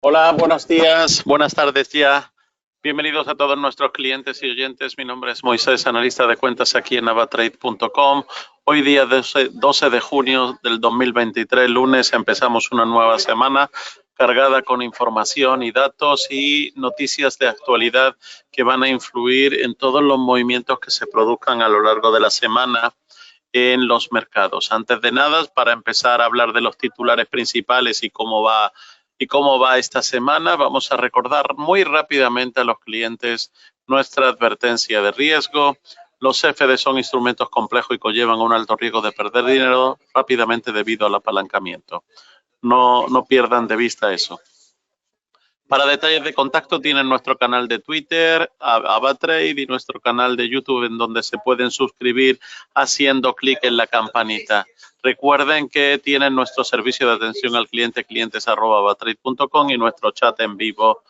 Hola, buenos días, buenas tardes ya. Bienvenidos a todos nuestros clientes y oyentes. Mi nombre es Moisés, analista de cuentas aquí en avatrade.com. Hoy día 12 de junio del 2023, lunes, empezamos una nueva semana cargada con información y datos y noticias de actualidad que van a influir en todos los movimientos que se produzcan a lo largo de la semana en los mercados. Antes de nada, para empezar a hablar de los titulares principales y cómo va esta semana, vamos a recordar muy rápidamente a los clientes nuestra advertencia de riesgo. Los CFD son instrumentos complejos y conllevan un alto riesgo de perder dinero rápidamente debido al apalancamiento. No pierdan de vista eso. Para detalles de contacto tienen nuestro canal de Twitter, Avatrade, y nuestro canal de YouTube, en donde se pueden suscribir haciendo clic en la campanita. Recuerden que tienen nuestro servicio de atención al cliente, clientes@avatrade.com, y nuestro chat en vivo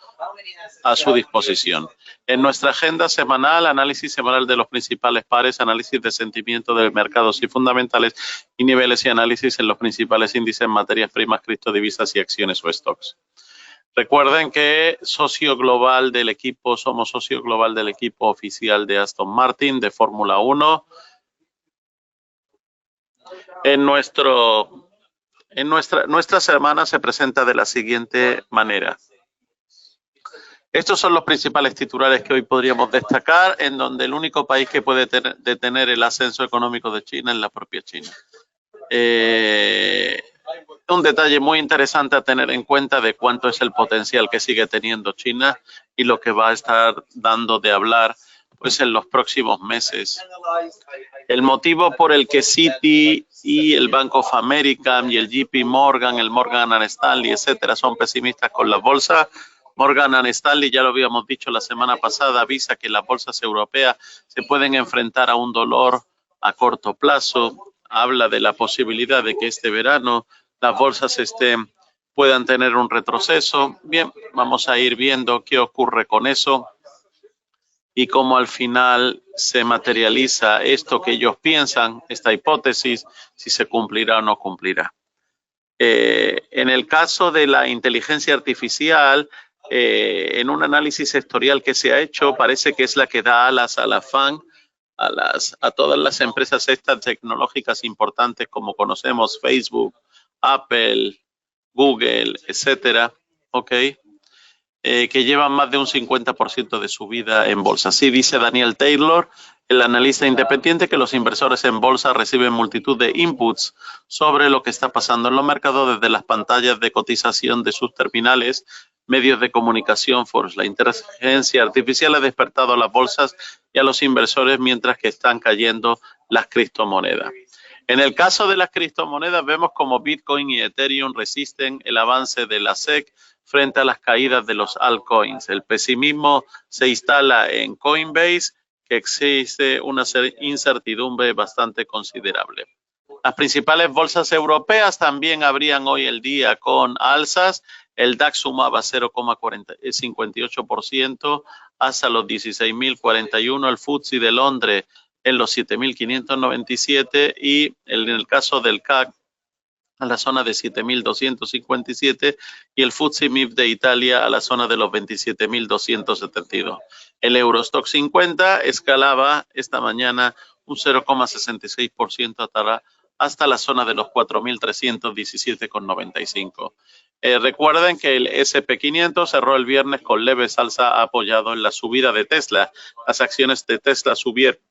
a su disposición. En nuestra agenda semanal, análisis semanal de los principales pares, análisis de sentimiento de mercados y fundamentales, y niveles y análisis en los principales índices, materias primas, criptodivisas y acciones o stocks. Recuerden que socio global del equipo, somos socio global del equipo oficial de Aston Martin de Fórmula 1. Nuestra semana se presenta de la siguiente manera. Estos son los principales titulares que hoy podríamos destacar, en donde el único país que puede detener el ascenso económico de China es la propia China. Un detalle muy interesante a tener en cuenta de cuánto es el potencial que sigue teniendo China y lo que va a estar dando de hablar pues en los próximos meses. El motivo por el que Citi y el Bank of America y el JP Morgan, el Morgan & Stanley, etcétera, son pesimistas con la bolsa. Morgan & Stanley, ya lo habíamos dicho la semana pasada, avisa que las bolsas europeas se pueden enfrentar a un dolor a corto plazo. Habla de la posibilidad de que este verano las bolsas puedan tener un retroceso. Bien, vamos a ir viendo qué ocurre con eso y cómo al final se materializa esto que ellos piensan, esta hipótesis, si se cumplirá o no cumplirá. En el caso de la inteligencia artificial, en un análisis sectorial que se ha hecho, parece que es la que da alas a la FAN, a todas las empresas estas tecnológicas importantes como conocemos, Facebook, Apple, Google, etcétera, que llevan más de un 50% de su vida en bolsa. Así dice Daniel Taylor, el analista independiente, que los inversores en bolsa reciben multitud de inputs sobre lo que está pasando en los mercados desde las pantallas de cotización de sus terminales, medios de comunicación, foros. La inteligencia artificial ha despertado a las bolsas y a los inversores mientras que están cayendo las criptomonedas. En el caso de las criptomonedas, vemos como Bitcoin y Ethereum resisten el avance de la SEC frente a las caídas de los altcoins. El pesimismo se instala en Coinbase, que existe una incertidumbre bastante considerable. Las principales bolsas europeas también abrían hoy el día con alzas. El DAX sumaba 0,58% hasta los 16.041. El FTSE de Londres en los 7.597 y en el caso del CAC a la zona de 7.257 y el FTSE MIB de Italia a la zona de los 27.272. El Eurostock 50 escalaba esta mañana un 0,66% hasta la zona de los 4.317,95. Recuerden que el SP500 cerró el viernes con leve salsa apoyado en la subida de Tesla. Las acciones de Tesla subieron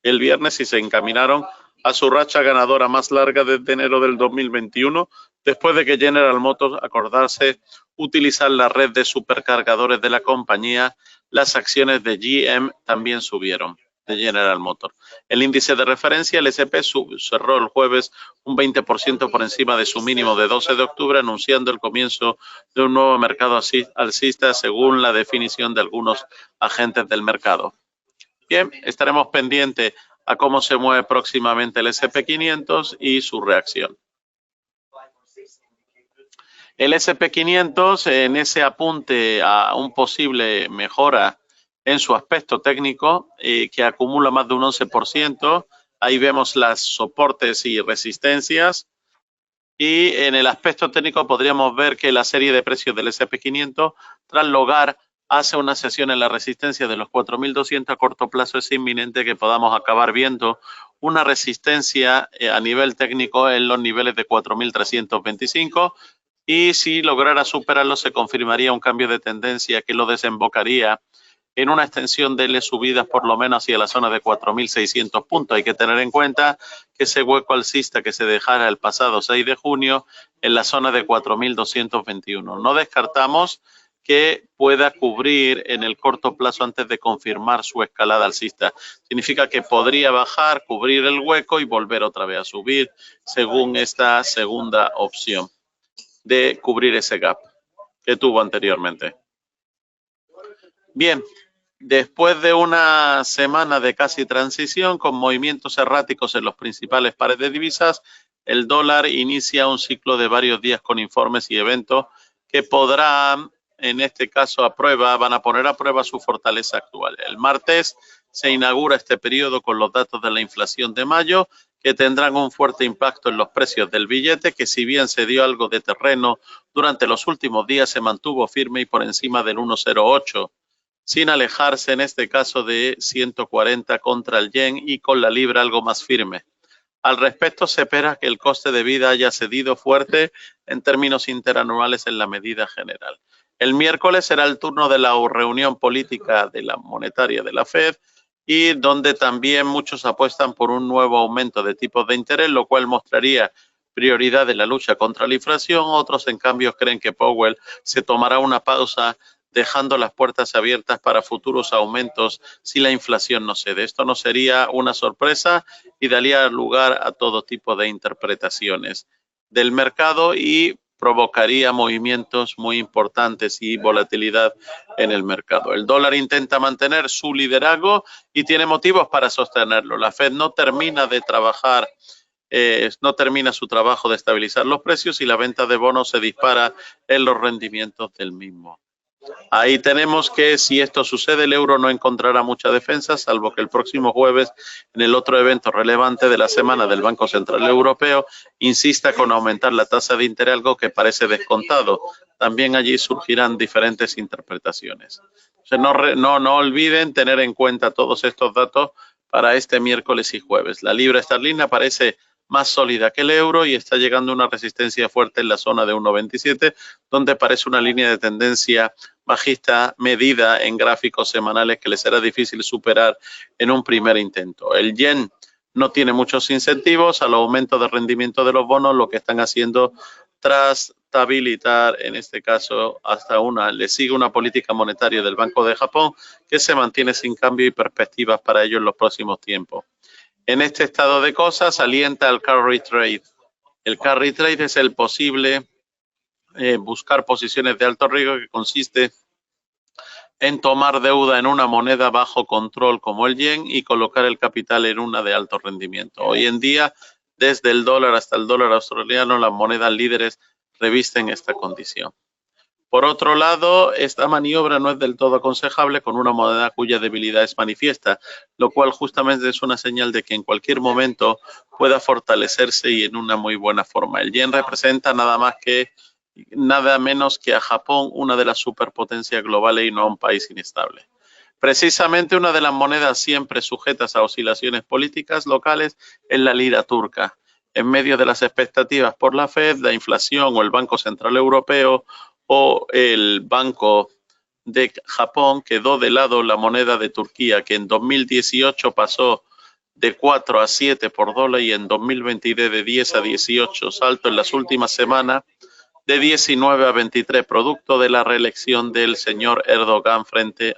el viernes y se encaminaron a su racha ganadora más larga desde enero del 2021, después de que General Motors acordase utilizar la red de supercargadores de la compañía. Las acciones de GM también subieron, de General Motors. El índice de referencia, el SP, cerró el jueves un 20% por encima de su mínimo de 12 de octubre, anunciando el comienzo de un nuevo mercado alcista según la definición de algunos agentes del mercado. Bien, estaremos pendientes a cómo se mueve próximamente el SP500 y su reacción. El SP500, en ese apunte a un posible mejora en su aspecto técnico, que acumula más de un 11%, ahí vemos las soportes y resistencias. Y en el aspecto técnico podríamos ver que la serie de precios del S&P 500 tras lograr hace una sesión en la resistencia de los 4.200 a corto plazo. Es inminente que podamos acabar viendo una resistencia a nivel técnico en los niveles de 4.325 y si lograra superarlo se confirmaría un cambio de tendencia que lo desembocaría en una extensión de subidas por lo menos hacia la zona de 4.600 puntos. Hay que tener en cuenta que ese hueco alcista que se dejara el pasado 6 de junio en la zona de 4.221. No descartamos que pueda cubrir en el corto plazo antes de confirmar su escalada alcista. Significa que podría bajar, cubrir el hueco y volver otra vez a subir según esta segunda opción de cubrir ese gap que tuvo anteriormente. Bien, después de una semana de casi transición con movimientos erráticos en los principales pares de divisas, el dólar inicia un ciclo de varios días con informes y eventos que podrán, en este caso van a poner a prueba su fortaleza actual. El martes se inaugura este periodo con los datos de la inflación de mayo, que tendrán un fuerte impacto en los precios del billete, que si bien se dio algo de terreno durante los últimos días, se mantuvo firme y por encima del 1,08. Sin alejarse en este caso de 140 contra el yen y con la libra algo más firme. Al respecto, se espera que el coste de vida haya cedido fuerte en términos interanuales en la medida general. El miércoles será el turno de la reunión política de la monetaria de la Fed y donde también muchos apuestan por un nuevo aumento de tipos de interés, lo cual mostraría prioridad en la lucha contra la inflación. Otros, en cambio, creen que Powell se tomará una pausa dejando las puertas abiertas para futuros aumentos si la inflación no cede. Esto no sería una sorpresa y daría lugar a todo tipo de interpretaciones del mercado y provocaría movimientos muy importantes y volatilidad en el mercado. El dólar intenta mantener su liderazgo y tiene motivos para sostenerlo. La Fed no termina de trabajar, no termina su trabajo de estabilizar los precios y la venta de bonos se dispara en los rendimientos del mismo. Ahí tenemos que si esto sucede, el euro no encontrará mucha defensa, salvo que el próximo jueves, en el otro evento relevante de la semana del Banco Central Europeo, insista con aumentar la tasa de interés, algo que parece descontado. También allí surgirán diferentes interpretaciones. O sea, no olviden tener en cuenta todos estos datos para este miércoles y jueves. La libra esterlina parece más sólida que el euro y está llegando a una resistencia fuerte en la zona de 1,27, donde parece una línea de tendencia bajista medida en gráficos semanales que le será difícil superar en un primer intento. El yen no tiene muchos incentivos al aumento de rendimiento de los bonos, lo que están haciendo tras estabilizar, en este caso, le sigue una política monetaria del Banco de Japón que se mantiene sin cambio y perspectivas para ello en los próximos tiempos. En este estado de cosas, alienta el carry trade. El carry trade es el posible buscar posiciones de alto riesgo, que consiste en tomar deuda en una moneda bajo control como el yen y colocar el capital en una de alto rendimiento. Hoy en día, desde el dólar hasta el dólar australiano, las monedas líderes revisten esta condición. Por otro lado, esta maniobra no es del todo aconsejable con una moneda cuya debilidad es manifiesta, lo cual justamente es una señal de que en cualquier momento pueda fortalecerse y en una muy buena forma. El yen representa nada menos que a Japón, una de las superpotencias globales y no a un país inestable. Precisamente una de las monedas siempre sujetas a oscilaciones políticas locales es la lira turca. En medio de las expectativas por la Fed, la inflación o el Banco Central Europeo o el Banco de Japón, quedó de lado la moneda de Turquía, que en 2018 pasó de 4 a 7 por dólar y en 2022 de 10 a 18, salto en las últimas semanas de 19 a 23, producto de la reelección del señor Erdogan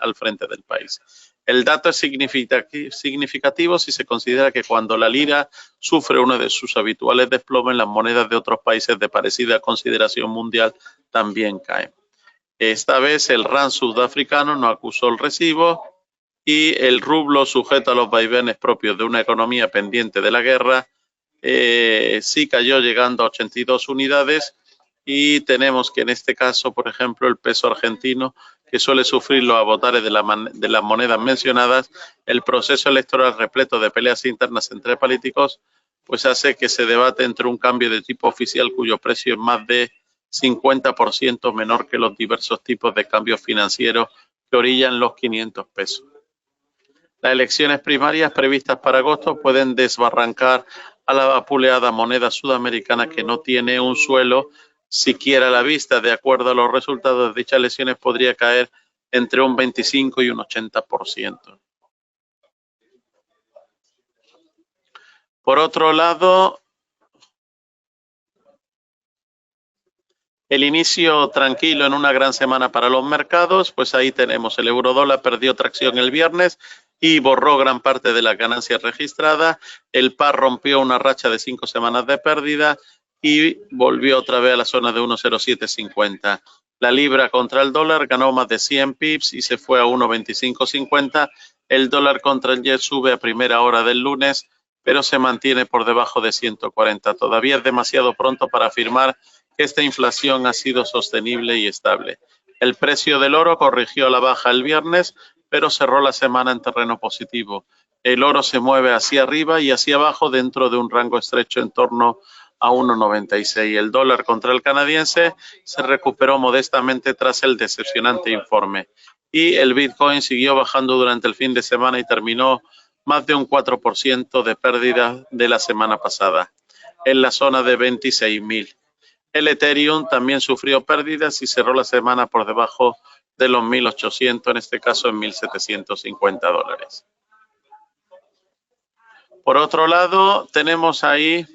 al frente del país. El dato es significativo si se considera que cuando la lira sufre uno de sus habituales desplomes, las monedas de otros países de parecida consideración mundial también caen. Esta vez el rand sudafricano no acusó el recibo y el rublo, sujeto a los vaivenes propios de una economía pendiente de la guerra, sí cayó llegando a 82 unidades. Y tenemos que en este caso, por ejemplo, el peso argentino, que suele sufrir los avatares de las monedas mencionadas, el proceso electoral repleto de peleas internas entre políticos pues hace que se debate entre un cambio de tipo oficial cuyo precio es más de 50% menor que los diversos tipos de cambios financieros que orillan los 500 pesos. Las elecciones primarias previstas para agosto pueden desbarrancar a la vapuleada moneda sudamericana que no tiene un suelo siquiera a la vista. De acuerdo a los resultados de dichas elecciones, podría caer entre un 25 y un 80%. Por otro lado, el inicio tranquilo en una gran semana para los mercados, pues ahí tenemos el eurodólar perdió tracción el viernes y borró gran parte de las ganancias registradas. El par rompió una racha de 5 semanas de pérdida y volvió otra vez a la zona de 1,0750. La libra contra el dólar ganó más de 100 pips y se fue a 1,2550. El dólar contra el yen sube a primera hora del lunes, pero se mantiene por debajo de 140. Todavía es demasiado pronto para afirmar que esta inflación ha sido sostenible y estable. El precio del oro corrigió a la baja el viernes, pero cerró la semana en terreno positivo. El oro se mueve hacia arriba y hacia abajo dentro de un rango estrecho en torno a 1,96. El dólar contra el canadiense se recuperó modestamente tras el decepcionante informe. Y el Bitcoin siguió bajando durante el fin de semana y terminó más de un 4% de pérdida de la semana pasada, en la zona de 26.000. El Ethereum también sufrió pérdidas y cerró la semana por debajo de los 1.800, en este caso en $1.750. Por otro lado, tenemos ahí,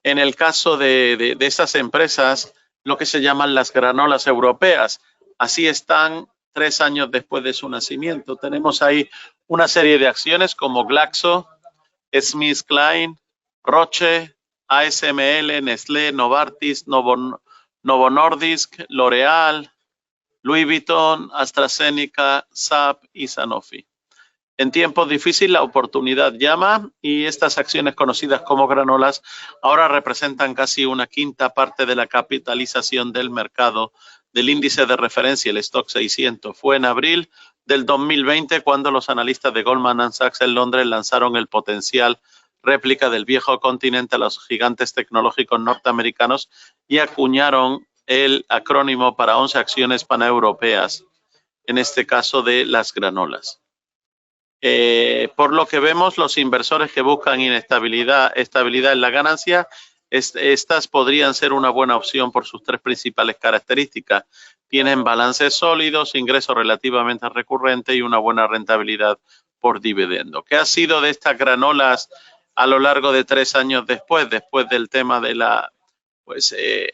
en el caso de esas empresas, lo que se llaman las granolas europeas. Así están 3 años después de su nacimiento. Tenemos ahí una serie de acciones como Glaxo, SmithKline, Roche, ASML, Nestlé, Novartis, Novo Nordisk, L'Oréal, Louis Vuitton, AstraZeneca, SAP y Sanofi. En tiempos difíciles la oportunidad llama y estas acciones conocidas como granolas ahora representan casi una quinta parte de la capitalización del mercado del índice de referencia, el Stock 600. Fue en abril del 2020 cuando los analistas de Goldman Sachs en Londres lanzaron el potencial réplica del viejo continente a los gigantes tecnológicos norteamericanos y acuñaron el acrónimo para 11 acciones paneuropeas, en este caso de las granolas. Por lo que vemos, los inversores que buscan estabilidad en la ganancia, estas podrían ser una buena opción por sus 3 principales características. Tienen balances sólidos, ingresos relativamente recurrentes y una buena rentabilidad por dividendo. ¿Qué ha sido de estas granolas a lo largo de 3 años después del tema de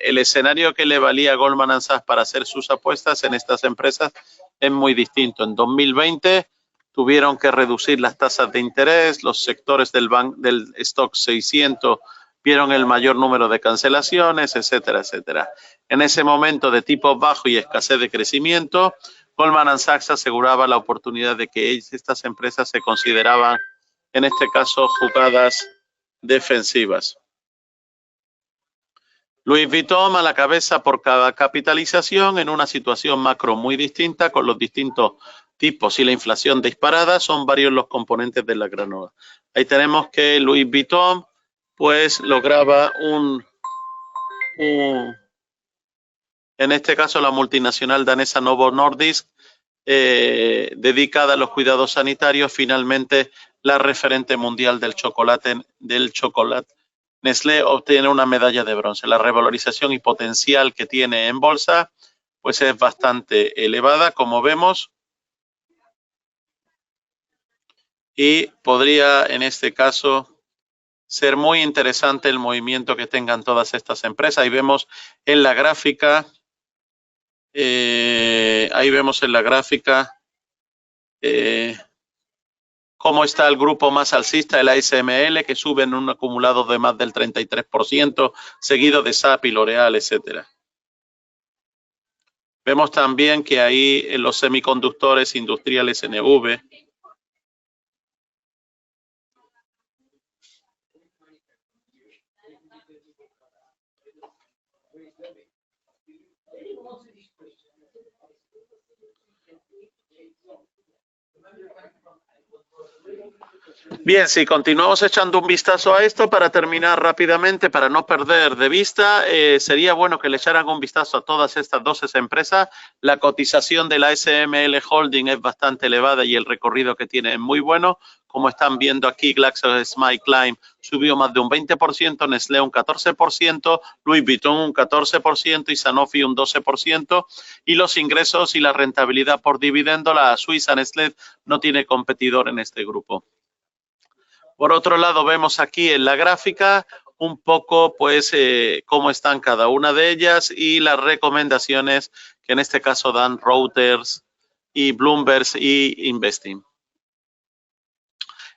el escenario que le valía a Goldman Sachs para hacer sus apuestas en estas empresas es muy distinto? En 2020 tuvieron que reducir las tasas de interés, los sectores del Stock 600 vieron el mayor número de cancelaciones, etcétera, etcétera. En ese momento de tipos bajos y escasez de crecimiento, Goldman Sachs aseguraba la oportunidad de que estas empresas se consideraban, en este caso, jugadas defensivas. Louis Vuitton a la cabeza por cada capitalización en una situación macro muy distinta con los distintos tipos y la inflación disparada. Son varios los componentes de la granola. Ahí tenemos que Louis Vuitton pues lograba en este caso la multinacional danesa Novo Nordisk, dedicada a los cuidados sanitarios, finalmente la referente mundial del chocolate Nestlé obtiene una medalla de bronce. La revalorización y potencial que tiene en bolsa pues es bastante elevada, como vemos, y podría en este caso ser muy interesante el movimiento que tengan todas estas empresas. Ahí vemos en la gráfica, cómo está el grupo más alcista, el ASML, que sube en un acumulado de más del 33%, seguido de SAP y L'Oréal, etcétera. Vemos también que ahí en los semiconductores industriales NV, Bien, si continuamos echando un vistazo a esto, para terminar rápidamente, para no perder de vista, sería bueno que le echaran un vistazo a todas estas 12 empresas. La cotización de la SML Holding es bastante elevada y el recorrido que tiene es muy bueno. Como están viendo aquí, GlaxoSmithKline subió más de un 20%, Nestlé un 14%, Louis Vuitton un 14% y Sanofi un 12%. Y los ingresos y la rentabilidad por dividendo, la Suiza Nestlé no tiene competidor en este grupo. Por otro lado, vemos aquí en la gráfica un poco pues cómo están cada una de ellas y las recomendaciones que en este caso dan Reuters y Bloomberg y Investing.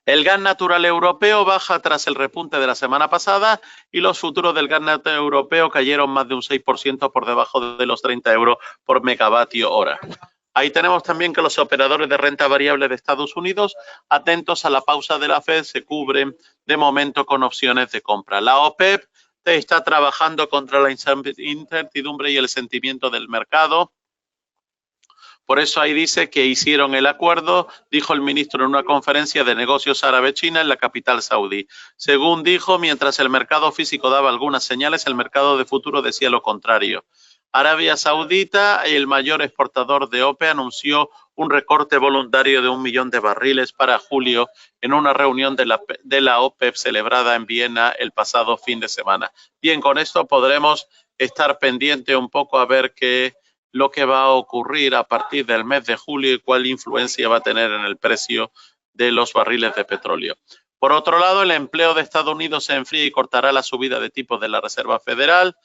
El gas natural europeo baja tras el repunte de la semana pasada y los futuros del gas natural europeo cayeron más de un 6% por debajo de los 30 euros por megavatio hora. Ahí tenemos también que los operadores de renta variable de Estados Unidos, atentos a la pausa de la Fed, se cubren de momento con opciones de compra. La OPEP está trabajando contra la incertidumbre y el sentimiento del mercado. Por eso ahí dice que hicieron el acuerdo, dijo el ministro en una conferencia de negocios árabe-china en la capital saudí. Según dijo, mientras el mercado físico daba algunas señales, el mercado de futuro decía lo contrario. Arabia Saudita, el mayor exportador de OPE, anunció un recorte voluntario de 1 millón de barriles para julio en una reunión de la OPEP celebrada en Viena el pasado fin de semana. Bien, con esto podremos estar pendiente un poco a ver lo que va a ocurrir a partir del mes de julio y cuál influencia va a tener en el precio de los barriles de petróleo. Por otro lado, el empleo de Estados Unidos se enfría y cortará la subida de tipos de la Reserva Federal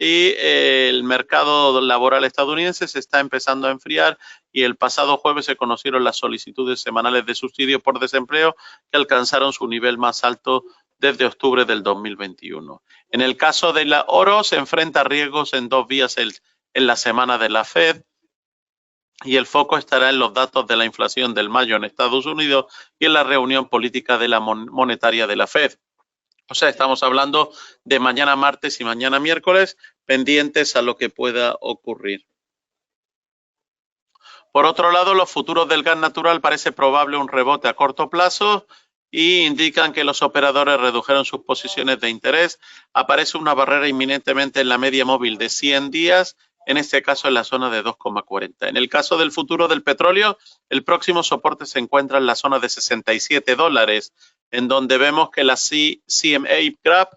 y el mercado laboral estadounidense se está empezando a enfriar y el pasado jueves se conocieron las solicitudes semanales de subsidio por desempleo que alcanzaron su nivel más alto desde octubre del 2021. En el caso de la oro, se enfrenta a riesgos en dos vías en la semana de la Fed y el foco estará en los datos de la inflación del mayo en Estados Unidos y en la reunión política de la monetaria de la Fed. O sea, estamos hablando de mañana martes y mañana miércoles, pendientes a lo que pueda ocurrir. Por otro lado, los futuros del gas natural parece probable un rebote a corto plazo y indican que los operadores redujeron sus posiciones de interés. Aparece una barrera inminentemente en la media móvil de 100 días, en este caso en la zona de 2,40. En el caso del futuro del petróleo, el próximo soporte se encuentra en la zona de $67, en donde vemos que la CMA Graph,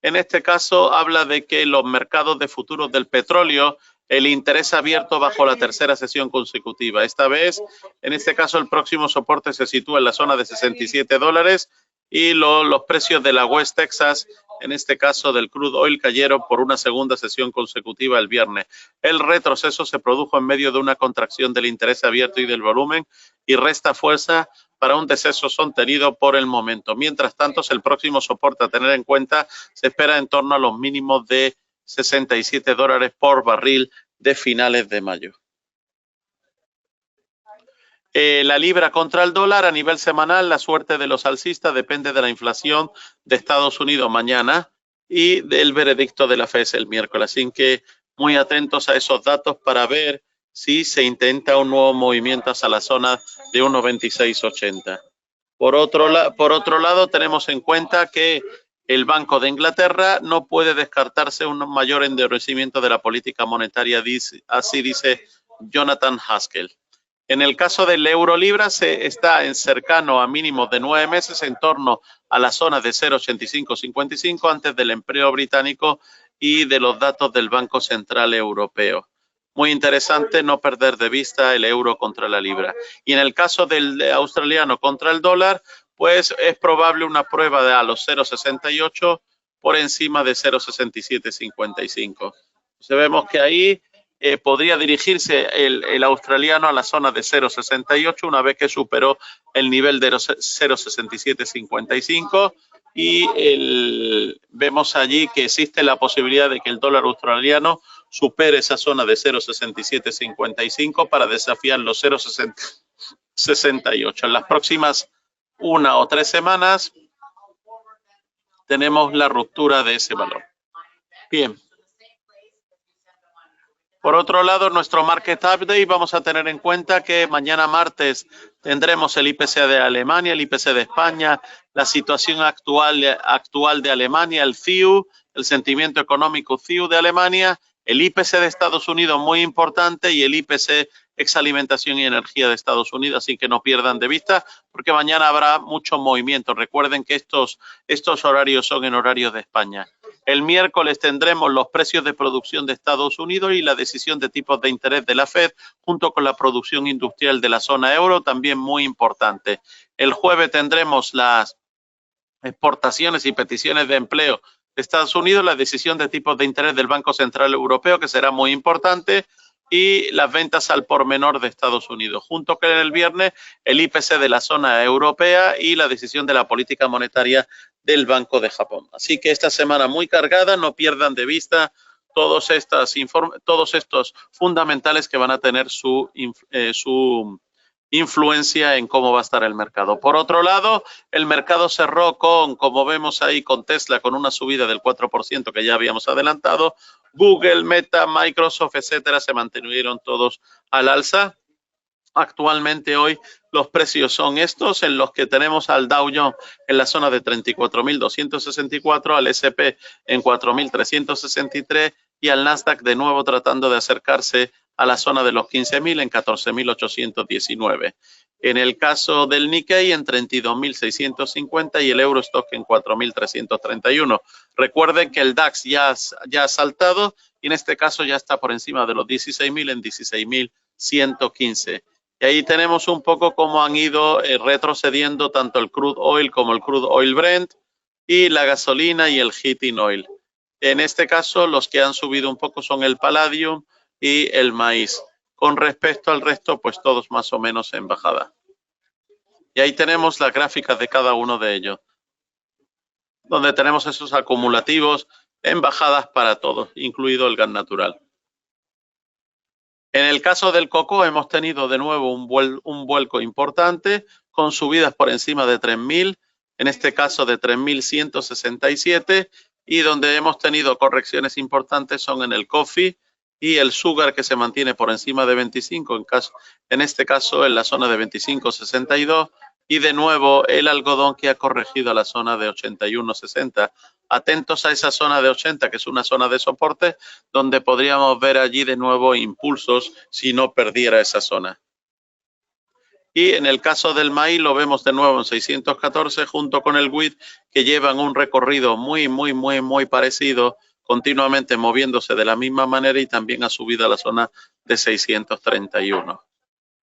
en este caso, habla de que los mercados de futuros del petróleo, el interés abierto bajo la tercera sesión consecutiva. Esta vez, en este caso, el próximo soporte se sitúa en la zona de $67 y los precios de la West Texas, en este caso del crude oil, cayeron por una segunda sesión consecutiva el viernes. El retroceso se produjo en medio de una contracción del interés abierto y del volumen y resta fuerza para un descenso sostenido por el momento. Mientras tanto, el próximo soporte a tener en cuenta se espera en torno a los mínimos de $67 por barril de finales de mayo. La libra contra el dólar a nivel semanal, la suerte de los alcistas depende de la inflación de Estados Unidos mañana y del veredicto de la FED el miércoles. Así que muy atentos a esos datos para ver si se intenta un nuevo movimiento hacia la zona de 1,2680. Por otro lado, tenemos en cuenta que el Banco de Inglaterra no puede descartarse un mayor endurecimiento de la política monetaria, así dice Jonathan Haskell. En el caso del euro-libra se está en cercano a mínimos de 9 meses en torno a la zona de 0,8555 antes del empleo británico y de los datos del Banco Central Europeo. Muy interesante no perder de vista el euro contra la libra. Y en el caso del australiano contra el dólar, pues es probable una prueba de a los 0,68 por encima de 0,6755. Entonces vemos que ahí podría dirigirse el australiano a la zona de 0,68 una vez que superó el nivel de 0,6755 y vemos allí que existe la posibilidad de que el dólar australiano supere esa zona de 0,6755 para desafiar los 0,68. En las próximas 1 o 3 semanas tenemos la ruptura de ese valor. Bien. Por otro lado, nuestro Market Update, vamos a tener en cuenta que mañana martes tendremos el IPC de Alemania, el IPC de España, la situación actual de Alemania, el CIU, el sentimiento económico CIU de Alemania, el IPC de Estados Unidos, muy importante, y el IPC Exalimentación y Energía de Estados Unidos, así que no pierdan de vista, porque mañana habrá mucho movimiento. Recuerden que estos horarios son en horarios de España. El miércoles tendremos los precios de producción de Estados Unidos y la decisión de tipos de interés de la Fed, junto con la producción industrial de la zona euro, también muy importante. El jueves tendremos las exportaciones y peticiones de empleo de Estados Unidos, la decisión de tipos de interés del Banco Central Europeo, que será muy importante, y las ventas al por menor de Estados Unidos, junto con el viernes el IPC de la zona europea y la decisión de la política monetaria del Banco de Japón. Así que esta semana muy cargada, no pierdan de vista todos estos fundamentales que van a tener su influencia en cómo va a estar el mercado. Por otro lado, el mercado cerró como vemos ahí, con Tesla, con una subida del 4% que ya habíamos adelantado. Google, Meta, Microsoft, etcétera, se mantuvieron todos al alza. Actualmente hoy los precios son estos, en los que tenemos al Dow Jones en la zona de 34.264, al S&P en 4.363 y al Nasdaq de nuevo tratando de acercarse a la zona de los 15.000 en 14.819. En el caso del Nikkei en 32.650 y el Eurostock en 4.331. Recuerden que el DAX ya ha saltado y en este caso ya está por encima de los 16.000 en 16.115. Y ahí tenemos un poco cómo han ido retrocediendo tanto el crude oil como el crude oil Brent y la gasolina y el heating oil. En este caso los que han subido un poco son el palladium y el maíz. Con respecto al resto, pues todos más o menos en bajada. Y ahí tenemos las gráficas de cada uno de ellos, donde tenemos esos acumulativos en bajadas para todos, incluido el gas natural. En el caso del coco hemos tenido de nuevo un vuelco importante con subidas por encima de 3.000, en este caso de 3.167, y donde hemos tenido correcciones importantes son en el coffee y el sugar, que se mantiene por encima de 25, en este caso en la zona de 25.62, y de nuevo el algodón, que ha corregido a la zona de 81.60. Atentos a esa zona de 80, que es una zona de soporte, donde podríamos ver allí de nuevo impulsos si no perdiera esa zona. Y en el caso del maíz lo vemos de nuevo en 614 junto con el wheat, que llevan un recorrido muy parecido, continuamente moviéndose de la misma manera, y también ha subido a la zona de 631.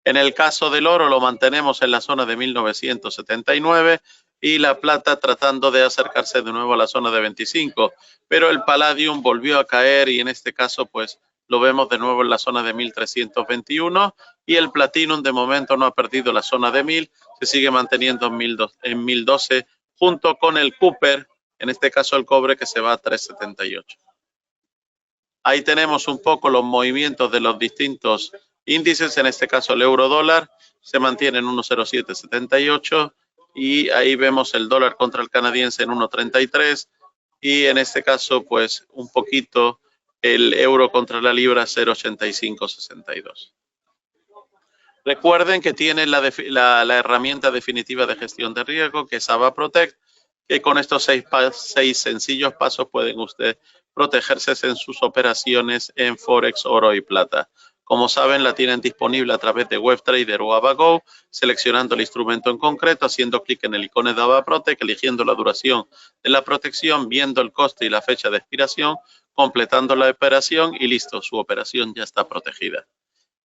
En el caso del oro lo mantenemos en la zona de 1979 y la plata tratando de acercarse de nuevo a la zona de 25, pero el palladium volvió a caer y en este caso pues lo vemos de nuevo en la zona de 1321, y el platinum de momento no ha perdido la zona de 1000, se sigue manteniendo en 1012 junto con el copper, en este caso el cobre, que se va a 378. Ahí tenemos un poco los movimientos de los distintos índices, en este caso el euro dólar se mantiene en 1.0778 y ahí vemos el dólar contra el canadiense en 1.33 y en este caso pues un poquito el euro contra la libra 0.8562. Recuerden que tienen la herramienta definitiva de gestión de riesgo, que es AVA Protect, que con estos seis sencillos pasos pueden ustedes protegerse en sus operaciones en Forex, oro y plata. Como saben, la tienen disponible a través de WebTrader o AvaGo, seleccionando el instrumento en concreto, haciendo clic en el icono de AVA Protect, eligiendo la duración de la protección, viendo el coste y la fecha de expiración, completando la operación y listo, su operación ya está protegida.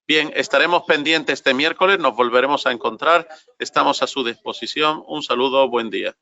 Bien, estaremos pendientes este miércoles, nos volveremos a encontrar, estamos a su disposición. Un saludo, buen día.